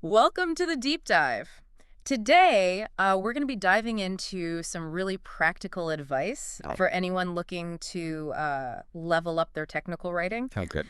Welcome to the deep dive. Today, we're going to be diving into some really practical advice Oh, for anyone looking to level up their technical writing. sounds good.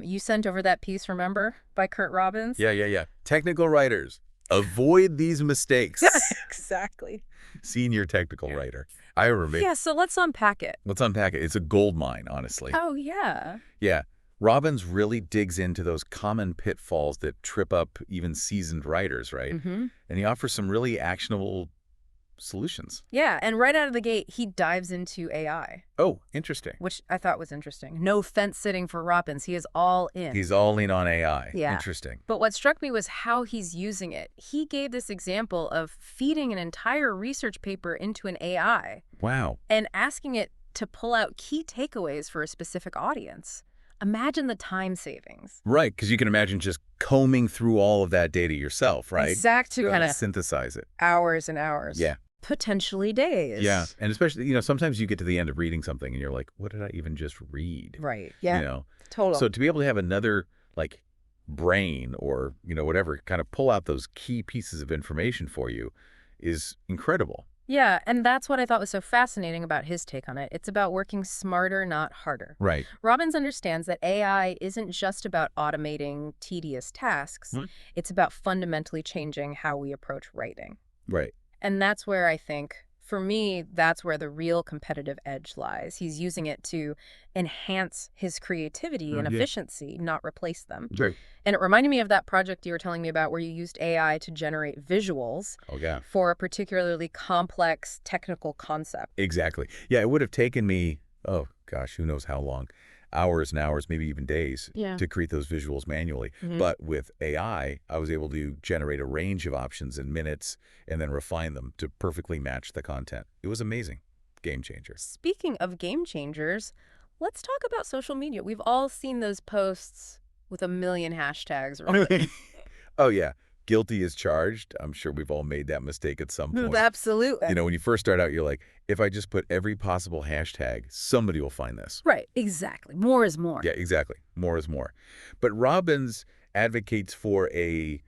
You sent over that piece, remember, by Curt Robbins? Yeah. Technical writers, avoid these mistakes. Exactly. Senior technical writer. I remember. Yeah, so let's unpack it. Let's unpack it. It's a gold mine, honestly. Oh, yeah. Yeah. Robbins really digs into those common pitfalls that trip up even seasoned writers, right? Mm-hmm. And he offers some really actionable solutions. Yeah, and right out of the gate, he dives into AI, Oh, interesting. which I thought was interesting. No fence sitting for Robbins. He is all in. He's all in on AI. Yeah. Interesting. But what struck me was how he's using it. He gave this example of feeding an entire research paper into an AI Wow. and asking it to pull out key takeaways for a specific audience. Imagine the time savings. Right, because you can imagine just combing through all of that data yourself, right? Exactly. Kind of Synthesize it. hours and hours. Yeah. Potentially days. Yeah, and especially, sometimes you get to the end of reading something and you're like, what did I even just read? Right. Yeah. You know? Total. So to be able to have another, brain or, whatever, kind of pull out those key pieces of information for you is incredible. Yeah, and that's what I thought was so fascinating about his take on it. It's about working smarter, not harder. Right. Robbins understands that AI isn't just about automating tedious tasks. Hmm. It's about fundamentally changing how we approach writing. Right. And that's where I think, for me, that's where the real competitive edge lies. He's using it to enhance his creativity and Yeah. efficiency, not replace them. Right. And it reminded me of that project you were telling me about where you used AI to generate visuals Oh, yeah. for a particularly complex technical concept. Exactly. Yeah, it would have taken me, oh, gosh, who knows how long, hours and hours, maybe even days, Yeah. to create those visuals manually. Mhm. But with AI, I was able to generate a range of options in minutes and then refine them to perfectly match the content. It was amazing. Game changer. Speaking of game changers, let's talk about social media. We've all seen those posts with a million hashtags around it. Oh, yeah. Guilty as charged. I'm sure we've all made that mistake at some point. Absolutely. When you first start out, you're like, if I just put every possible hashtag, somebody will find this. Right, exactly. More is more. Yeah, exactly. More is more. But Robbins advocates for a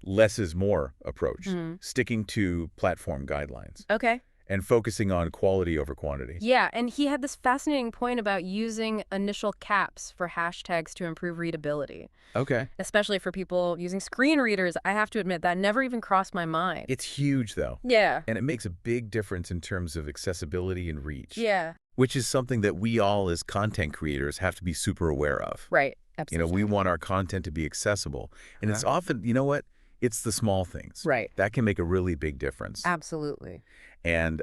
less is more approach, Mhm. sticking to platform guidelines Okay. and focusing on quality over quantity. Yeah, and he had this fascinating point about using initial caps for hashtags to improve readability, Okay. especially for people using screen readers. I have to admit, that never even crossed my mind. It's huge, though. Yeah. And it makes a big difference in terms of accessibility and reach, Yeah. which is something that we all as content creators have to be super aware of. Right. Absolutely. We want our content to be accessible. And it's often, you know what? It's the small things. Right. That can make a really big difference. Absolutely. And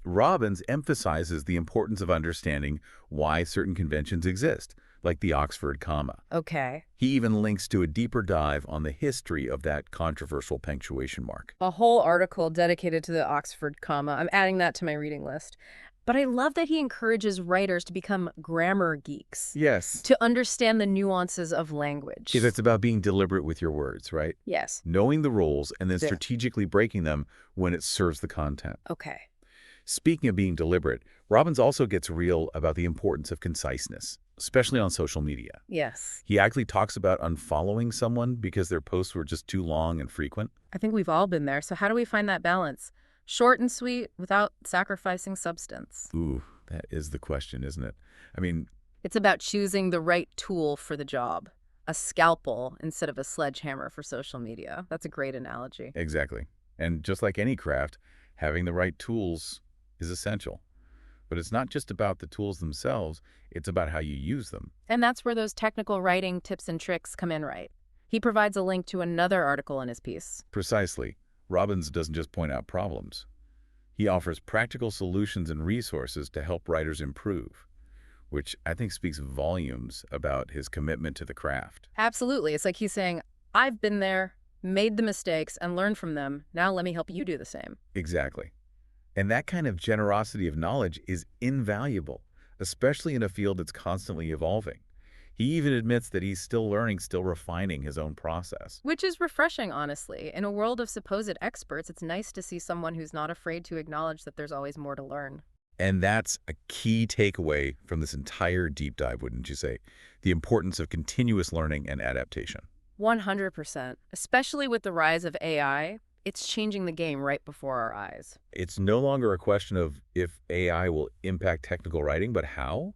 Robbins emphasizes the importance of understanding why certain conventions exist, like the Oxford comma. Okay. He even links to a deeper dive on the history of that controversial punctuation mark. A whole article dedicated to the Oxford comma. I'm adding that to my reading list. But I love that he encourages writers to become grammar geeks, Yes. to understand the nuances of language. It's about being deliberate with your words, right? Yes. Knowing the rules and then Yeah. strategically breaking them when it serves the content. Okay. Speaking of being deliberate, Robbins also gets real about the importance of conciseness, especially on social media. Yes. He actually talks about unfollowing someone because their posts were just too long and frequent. I think we've all been there. So how do we find that balance? Short and sweet without sacrificing substance. Ooh, that is the question, isn't it? I mean, It's about choosing the right tool for the job. A scalpel instead of a sledgehammer for social media. That's a great analogy. exactly. And just like any craft, having the right tools is essential. But it's not just about the tools themselves, it's about how you use them. And that's where those technical writing tips and tricks come in, right? He provides a link to another article in his piece. Precisely. Robbins doesn't just point out problems. He offers practical solutions and resources to help writers improve, which I think speaks volumes about his commitment to the craft. Absolutely. It's like he's saying, I've been there, made the mistakes, and learned from them. Now let me help you do the same. Exactly. And that kind of generosity of knowledge is invaluable, especially in a field that's constantly evolving. He even admits that he's still learning, still refining his own process. Which is refreshing, honestly. In a world of supposed experts, it's nice to see someone who's not afraid to acknowledge that there's always more to learn. And that's a key takeaway from this entire deep dive, wouldn't you say? The importance of continuous learning and adaptation. 100%. Especially with the rise of AI, it's changing the game right before our eyes. It's no longer a question of if AI will impact technical writing, but how?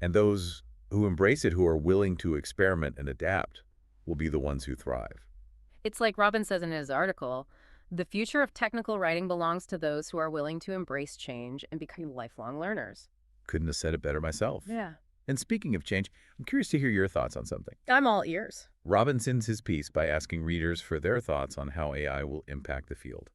And those who embrace it, who are willing to experiment and adapt, will be the ones who thrive. It's like Robbins says in his article, the future of technical writing belongs to those who are willing to embrace change and become lifelong learners. Couldn't have said it better myself. Yeah. And speaking of change, I'm curious to hear your thoughts on something. I'm all ears. Robbins ends his piece by asking readers for their thoughts on how AI will impact the field.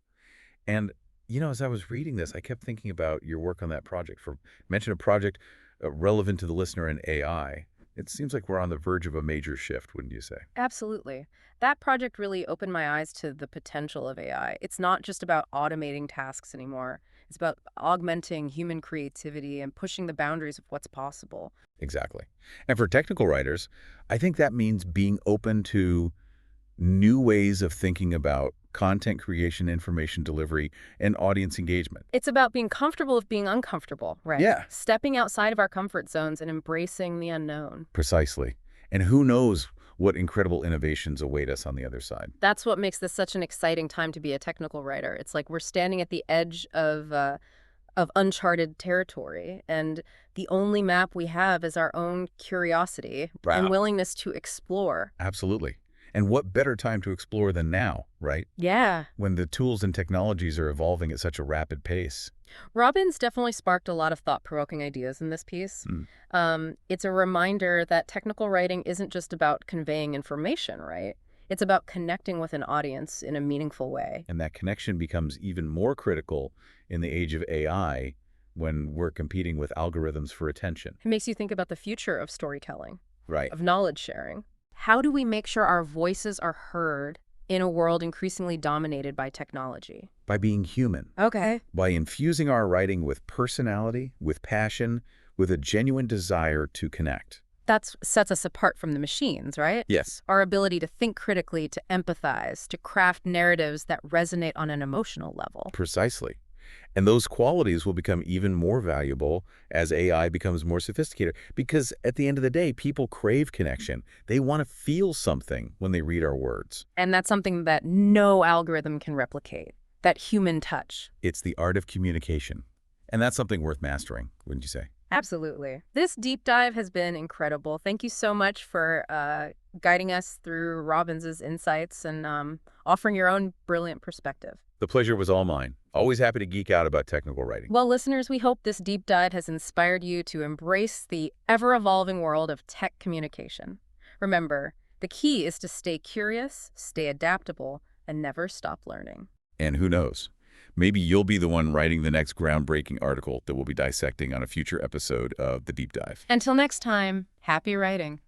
And, as I was reading this, I kept thinking about your work on that project. Mention a project relevant to the listener in AI. It seems like we're on the verge of a major shift, wouldn't you say? Absolutely. That project really opened my eyes to the potential of AI. It's not just about automating tasks anymore. It's about augmenting human creativity and pushing the boundaries of what's possible. Exactly. And for technical writers, I think that means being open to new ways of thinking about content creation, information delivery, and audience engagement. It's about being comfortable with being uncomfortable, right? Yeah. Stepping outside of our comfort zones and embracing the unknown. Precisely. And who knows what incredible innovations await us on the other side. That's what makes this such an exciting time to be a technical writer. It's like we're standing at the edge of uncharted territory, and the only map we have is our own curiosity and Wow. willingness to explore. Absolutely. And what better time to explore than now, right? Yeah. When the tools and technologies are evolving at such a rapid pace. Robbins definitely sparked a lot of thought-provoking ideas in this piece. It's a reminder that technical writing isn't just about conveying information, right? It's about connecting with an audience in a meaningful way. And that connection becomes even more critical in the age of AI when we're competing with algorithms for attention. It makes you think about the future of storytelling, Right. of knowledge sharing. How do we make sure our voices are heard in a world increasingly dominated by technology? By being human. Okay. By infusing our writing with personality, with passion, with a genuine desire to connect. That sets us apart from the machines, right? Yes. Our ability to think critically, to empathize, to craft narratives that resonate on an emotional level. Precisely. And those qualities will become even more valuable as AI becomes more sophisticated. Because at the end of the day, people crave connection. They want to feel something when they read our words. And that's something that no algorithm can replicate, that human touch. It's the art of communication. And that's something worth mastering, wouldn't you say? Absolutely. This deep dive has been incredible. Thank you so much for guiding us through Robbins's insights and offering your own brilliant perspective. The pleasure was all mine. Always happy to geek out about technical writing. Well, listeners, we hope this deep dive has inspired you to embrace the ever-evolving world of tech communication. Remember, the key is to stay curious, stay adaptable, and never stop learning. And who knows? Maybe you'll be the one writing the next groundbreaking article that we'll be dissecting on a future episode of The Deep Dive. Until next time, happy writing.